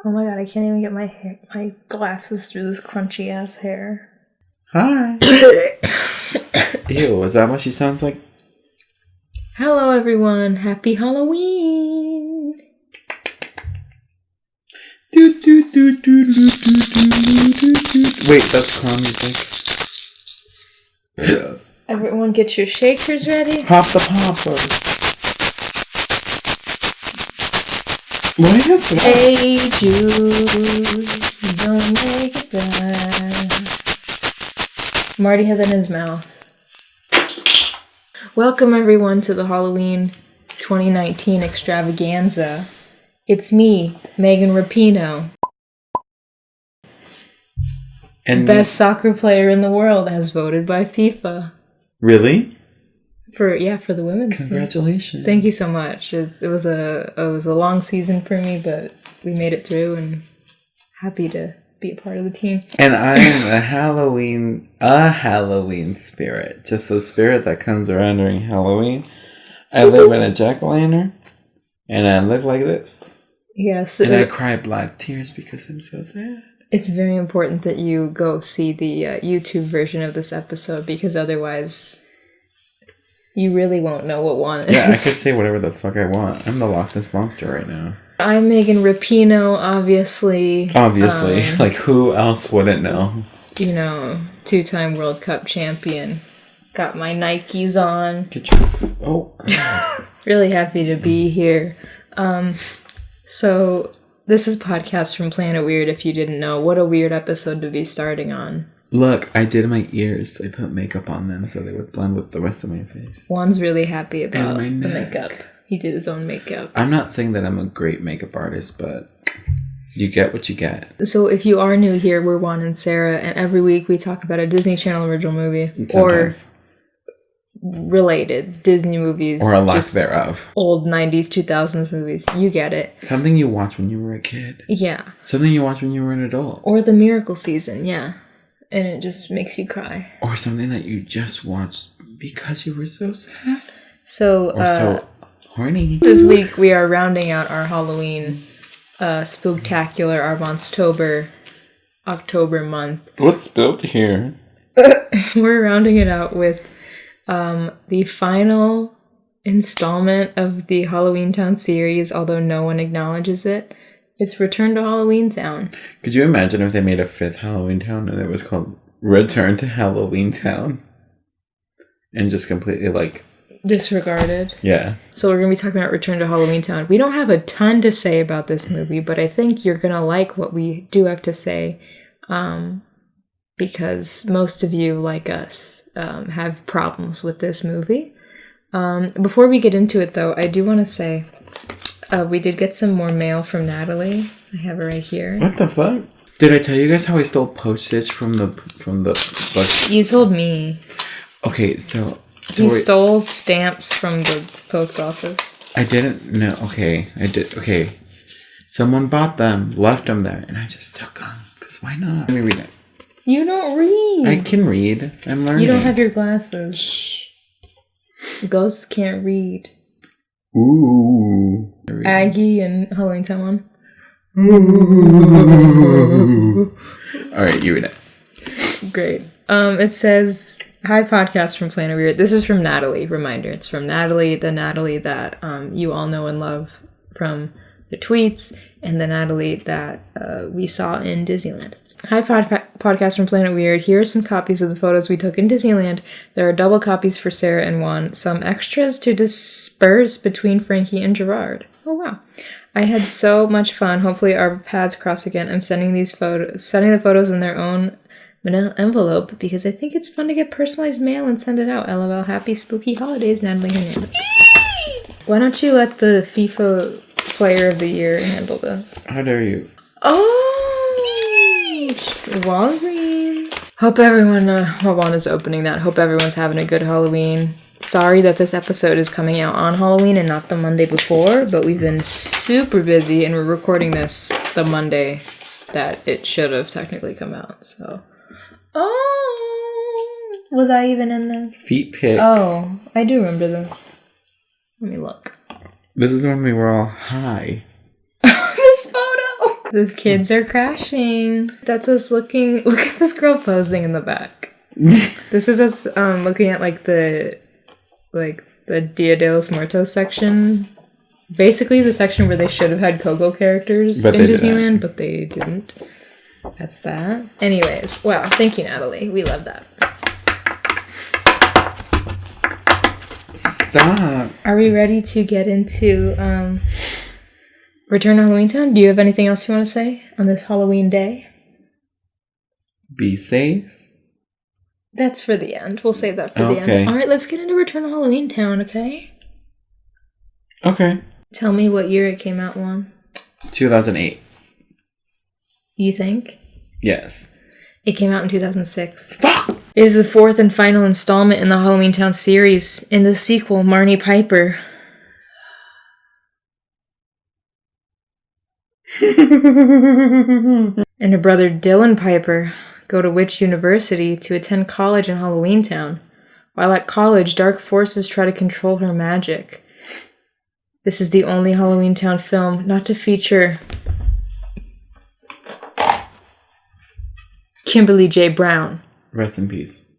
Oh my god, I can't even get my glasses through this crunchy ass hair. Hi. Ew, is that what she sounds like? Hello everyone, happy Halloween! Wait, that's clown music. Everyone get your shakers ready. Pop the poppers. Why is it? Hey Jude, don't make it bad. Marty has it in his mouth. Welcome everyone to the Halloween 2019 extravaganza. It's me, Megan Rapinoe. And best soccer player in the world as voted by FIFA. Really? For the women's Congratulations. team. Thank you so much. It was a long season for me, but we made it through and happy to be a part of the team. And I'm a Halloween spirit. Just a spirit that comes around during Halloween. I live in a jack-o'-lantern and I look like this. Yes. And I cry black tears because I'm so sad. It's very important that you go see the YouTube version of this episode because otherwise you really won't know what Juan is. Yeah, I can say whatever the fuck I want. I'm the Loch Ness Monster right now. I'm Megan Rapinoe, obviously. Like who else wouldn't know? You know, 2-time World Cup champion. Got my Nikes on. Oh, God. Really happy to be here. So this is Podcast from Planet Weird, if you didn't know. What a weird episode to be starting on. Look, I did my ears. I put makeup on them so they would blend with the rest of my face. Juan's really happy about the neck. makeup. He did his own makeup. I'm not saying that I'm a great makeup artist, but you get what you get. So if you are new here, we're Juan and Sarah, and every week we talk about a Disney Channel original movie. Sometimes. Or related Disney movies. Or a lack thereof. Old 90s, 2000s movies. You get it. Something you watched when you were a kid. Yeah. Something you watched when you were an adult. Or The Miracle Season, yeah. And it just makes you cry. Or something that you just watched because you were so sad. So, or so horny. This week we are rounding out our Halloween spooktacular, our October month. What's built here? We're rounding it out with the final installment of the Halloween Town series, although no one acknowledges it. It's Return to Halloween Town. Could you imagine if they made a 5th Halloween Town and it was called Return to Halloween Town? And just completely, disregarded. Yeah. So we're going to be talking about Return to Halloween Town. We don't have a ton to say about this movie, but I think you're going to like what we do have to say. Because most of you, like us, have problems with this movie. Before we get into it, though, I do want to say... we did get some more mail from Natalie. I have her right here. What the fuck? Did I tell you guys how I stole postage from the bus? You told me. Okay, so... He stole stamps from the post office. I didn't know. Okay, I did. Okay. Someone bought them, left them there, and I just took them. Because why not? Let me read it. You don't read. I can read. I'm learning. You don't have your glasses. Shh. Ghosts can't read. Ooh. Aggie and Halloween Town. Alright, you read it. Great. It says, "Hi, Podcast from Planet Weird." This is from Natalie. Reminder, it's from Natalie, the Natalie that you all know and love from the tweets, and the Natalie that we saw in Disneyland. "Hi, Podcast from Planet Weird. Here are some copies of the photos we took in Disneyland. There are double copies for Sarah and Juan, some extras to disperse between Frankie and Gerard. Oh, wow. I had so much fun. Hopefully our paths cross again. I'm sending the photos in their own manila envelope because I think it's fun to get personalized mail and send it out. LOL. Happy spooky holidays, Natalie Hernandez." Why don't you let the FIFA Player of the Year handle this? How dare you? Oh! Walgreens. Hope everyone, while Juan is opening that, hope everyone's having a good Halloween. Sorry that this episode is coming out on Halloween and not the Monday before, but we've been super busy and we're recording this the Monday that it should have technically come out, so. Oh! Was I even in this? Feet pics. Oh, I do remember this. Let me look. This is when we were all high. This photo! The kids are crashing. That's us looking. Look at this girl posing in the back. This is us looking at the Dia de los Muertos section. Basically, the section where they should have had Coco characters in Disneyland, but they didn't. That's that. Anyways, wow. Thank you, Natalie. We love that. Stop. Are we ready to get into Return to Halloween Town? Do you have anything else you want to say on this Halloween day? Be safe. That's for the end. We'll save that for the end. All right, let's get into Return to Halloween Town, okay? Okay. Tell me what year it came out, Juan. 2008. You think? Yes. It came out in 2006. Fuck! It is the fourth and final installment in the Halloween Town series. In the sequel, Marnie Piper and her brother Dylan Piper go to Witch University to attend college in Halloween Town. While at college, dark forces try to control her magic. This is the only Halloween Town film not to feature Kimberly J. Brown. Rest in peace.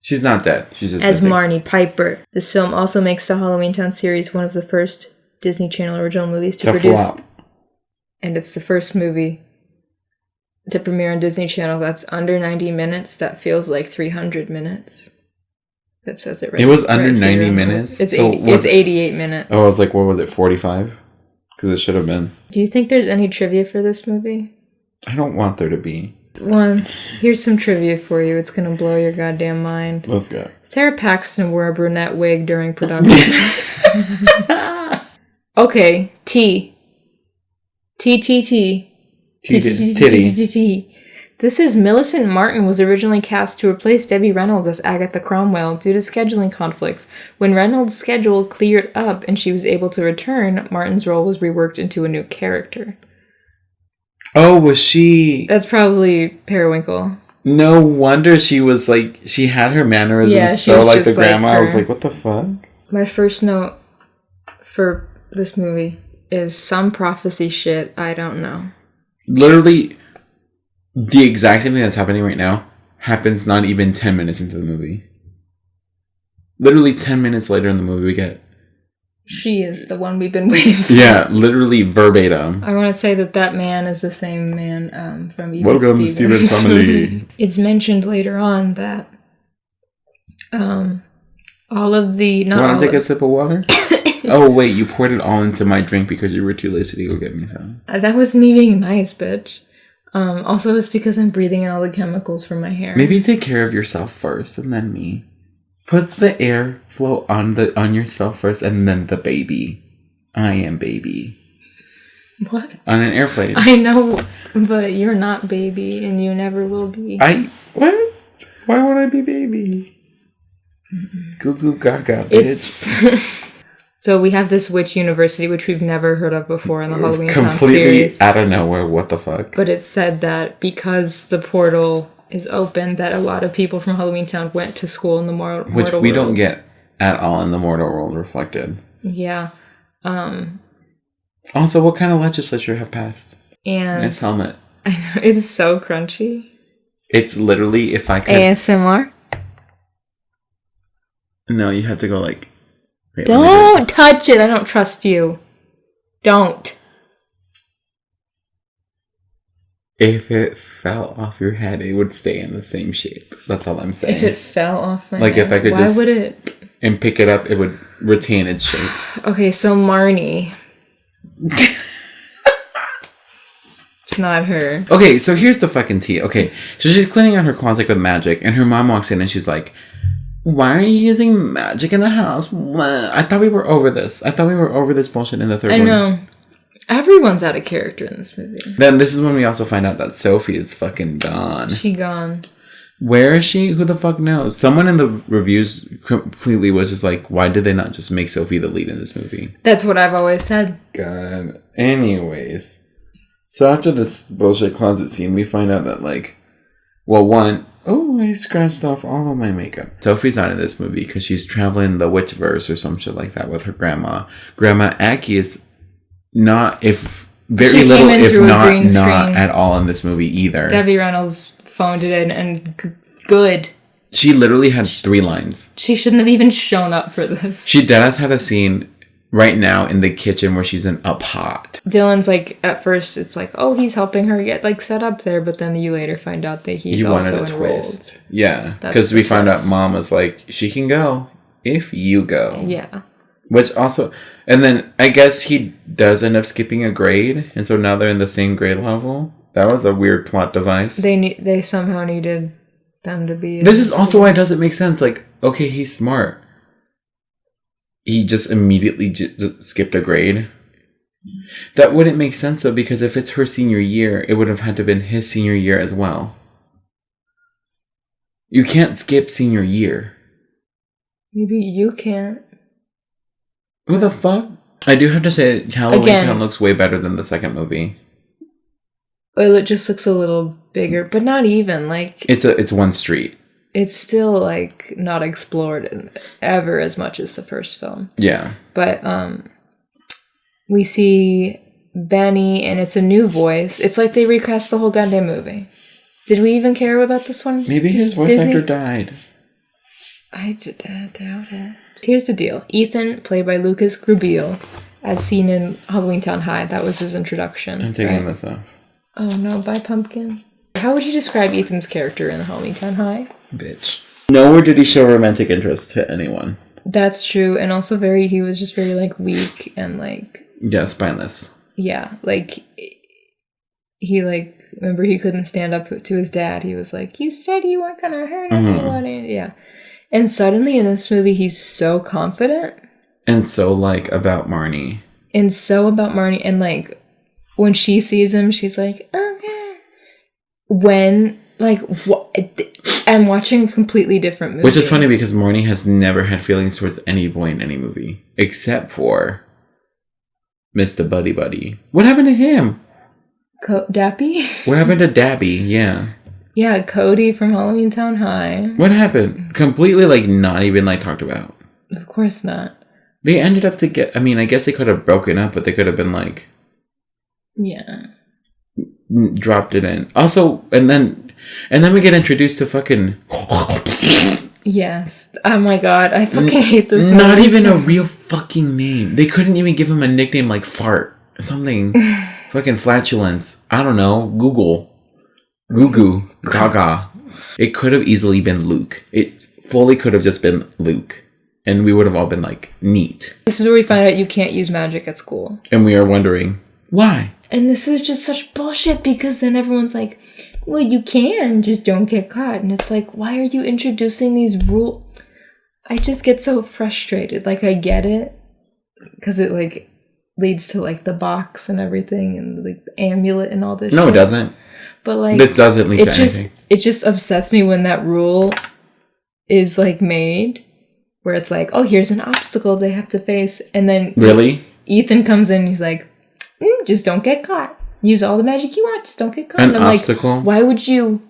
She's not dead. She's just as Marnie Piper. This film also makes the Halloween Town series one of the first Disney Channel original movies to produce. Flop. And it's the first movie to premiere on Disney Channel that's under 90 minutes. That feels like 300 minutes. That says it right. It was under 90 minutes? It's 88 minutes. Oh, it's like, what was it, 45? Because it should have been. Do you think there's any trivia for this movie? I don't want there to be. One, here's some trivia for you. It's gonna blow your goddamn mind. Let's go. Sarah Paxton wore a brunette wig during production. Okay, T. Titty. This is Millicent Martin was originally cast to replace Debbie Reynolds as Agatha Cromwell due to scheduling conflicts. When Reynolds' schedule cleared up and she was able to return, Martin's role was reworked into a new character. Oh, was she... That's probably Periwinkle. No wonder she was like... She had her mannerisms like the grandma. I was like, what the fuck? My first note for this movie is some prophecy shit. I don't know. Literally, the exact same thing that's happening right now happens not even 10 minutes into the movie. Literally 10 minutes later in the movie we get... She is the one we've been waiting for. Yeah, literally verbatim. I want to say that man is the same man from Even Welcome, Stevens family. It's mentioned later on that all of the... You want to take a sip of water? Oh, wait, you poured it all into my drink because you were too lazy to go get me some. That was me being nice, bitch. Also, it's because I'm breathing in all the chemicals from my hair. Maybe take care of yourself first and then me. Put the airflow on yourself first and then the baby. I am baby. What? On an airplane. I know, but you're not baby and you never will be. What? Why would I be baby? Goo goo gaga, bitch. So we have this Witch University, which we've never heard of before in the Halloween Town series. Completely out of nowhere, what the fuck? But it said that because the portal is open, that a lot of people from Halloween Town went to school in the mortal world. Which we don't get at all in the mortal world reflected. Yeah. Also, what kind of legislature have passed? And nice helmet. I know, it's so crunchy. It's literally, if I could... ASMR? No, you have to go like... Wait, don't touch it! I don't trust you. Don't. If it fell off your head, it would stay in the same shape. That's all I'm saying. If it fell off my head? If I could why would it? And pick it up, it would retain its shape. Okay, so Marnie. It's not her. Okay, so here's the fucking tea. Okay, so she's cleaning out her closet with magic, and her mom walks in and she's like, why are you using magic in the house? I thought we were over this. I thought we were over this bullshit in the third one. I know. Everyone's out of character in this movie. Then this is when we also find out that Sophie is fucking gone. She gone. Where is she? Who the fuck knows? Someone in the reviews completely was just like, why did they not just make Sophie the lead in this movie? That's what I've always said. God. Anyways. So after this bullshit closet scene, we find out that I scratched off all of my makeup. Sophie's not in this movie because she's traveling the Witchverse or some shit like that with her grandma. Grandma Aki is not, if very She little, came in if through a not green screen. at all in this movie either. Debbie Reynolds phoned it in, and good. She literally had 3 lines. She shouldn't have even shown up for this. She deadass had a scene right now in the kitchen where she's in a pot. Dylan's like, at first it's like, oh, he's helping her get like set up there, but then you later find out that he's also enrolled. Twist. Yeah, because we found out Mom was like, she can go if you go. Yeah. Which also, and then I guess he does end up skipping a grade, and so now they're in the same grade level. That was a weird plot device. They somehow needed them to be. This is also why it doesn't make sense. Like, okay, he's smart. He just immediately just skipped a grade. That wouldn't make sense though, because if it's her senior year, it would have had to have been his senior year as well. You can't skip senior year. Maybe you can't. What the fuck? I do have to say, Halloween Town looks way better than the second movie. Well, it just looks a little bigger, but not even like it's one street. It's still like not explored ever as much as the first film. Yeah, but we see Benny, and it's a new voice. It's like they recast the whole goddamn movie. Did we even care about this one? Maybe his voice actor died. I doubt it. Here's the deal. Ethan, played by Lucas Grubeel, as seen in Halloween Town High. That was his introduction. I'm taking this off. Oh no, bye pumpkin. How would you describe Ethan's character in Halloween Town High? Bitch. Nowhere did he show romantic interest to anyone. That's true, and also he was just very like weak and like... Yeah, spineless. Yeah, like he like, remember he couldn't stand up to his dad. He was like, you said you weren't gonna hurt anyone. Yeah. And suddenly in this movie, he's so confident. And so, like, about Marnie. And so about Marnie. And, like, when she sees him, she's like, okay. When, like, I'm watching a completely different movie. Which is funny because Marnie has never had feelings towards any boy in any movie. Except for Mr. Buddy Buddy. What happened to him? Dappy? What happened to Dabby? Yeah. Yeah, Cody from Halloween Town High. What happened? Completely, like, not even, like, talked about. Of course not. They ended up I mean, I guess they could have broken up, but they could have been, like... Yeah. Dropped it in. Also, and then we get introduced to fucking... Yes. Oh my god, I fucking hate this movie. Not even a real fucking name. They couldn't even give him a nickname like Fart. Something... fucking flatulence. I don't know. Google. Goo Goo. Gaga. It could have easily been Luke. It fully could have just been Luke. And we would have all been like, neat. This is where we find out you can't use magic at school. And we are wondering, why? And this is just such bullshit because then everyone's like, well, you can, just don't get caught. And it's like, why are you introducing these rules? I just get so frustrated. Like, I get it. Because it, like, leads to, like, the box and everything. And, like, the amulet and all this shit. No, it doesn't. But, like... This doesn't lead to anything. It just upsets me when that rule is, like, made. Where it's like, oh, here's an obstacle they have to face. And then... Really? Ethan comes in and he's like, just don't get caught. Use all the magic you want. Just don't get caught. An obstacle? Like, why would you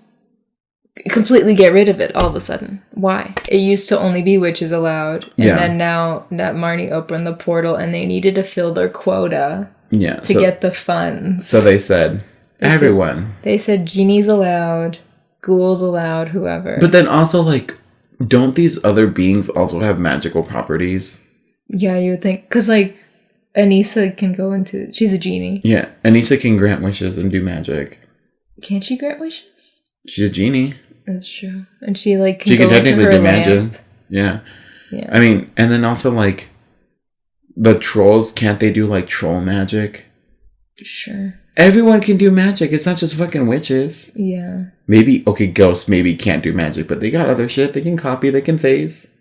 completely get rid of it all of a sudden? Why? It used to only be witches allowed. And then now that Marnie opened the portal and they needed to fill their quota to get the funds. So they said, everyone. They said genies allowed, ghouls allowed, whoever. But then also, like, don't these other beings also have magical properties? Yeah, you would think. Because, like, Anissa can go into... She's a genie. Yeah, Anissa can grant wishes and do magic. Can't she grant wishes? She's a genie. That's true. And she, like, can go technically into her do magic. lamp. Yeah. Yeah. I mean, and then also, like, the trolls, can't they do, like, troll magic? Sure. Everyone can do magic. It's not just fucking witches. Yeah. Maybe, okay, ghosts maybe can't do magic, but they got other shit. They can copy, they can phase.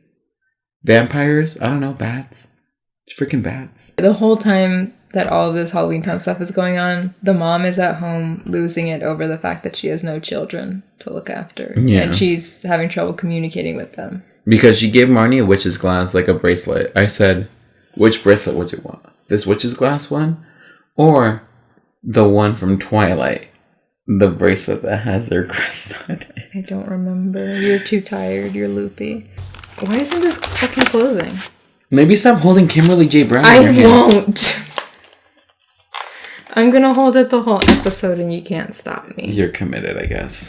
Vampires, I don't know, bats. It's freaking bats. The whole time that all of this Halloween Town stuff is going on, the mom is at home losing it over the fact that she has no children to look after. Yeah. And she's having trouble communicating with them. Because she gave Marnie a witch's glass, like a bracelet. I said, which bracelet would you want? This witch's glass one? Or the one from Twilight? The bracelet that has their crest on it. I don't remember. You're too tired. You're loopy. Why isn't this fucking closing? Maybe stop holding Kimberly J. Brown in your hand. I won't. I'm gonna hold it the whole episode and you can't stop me. You're committed, I guess.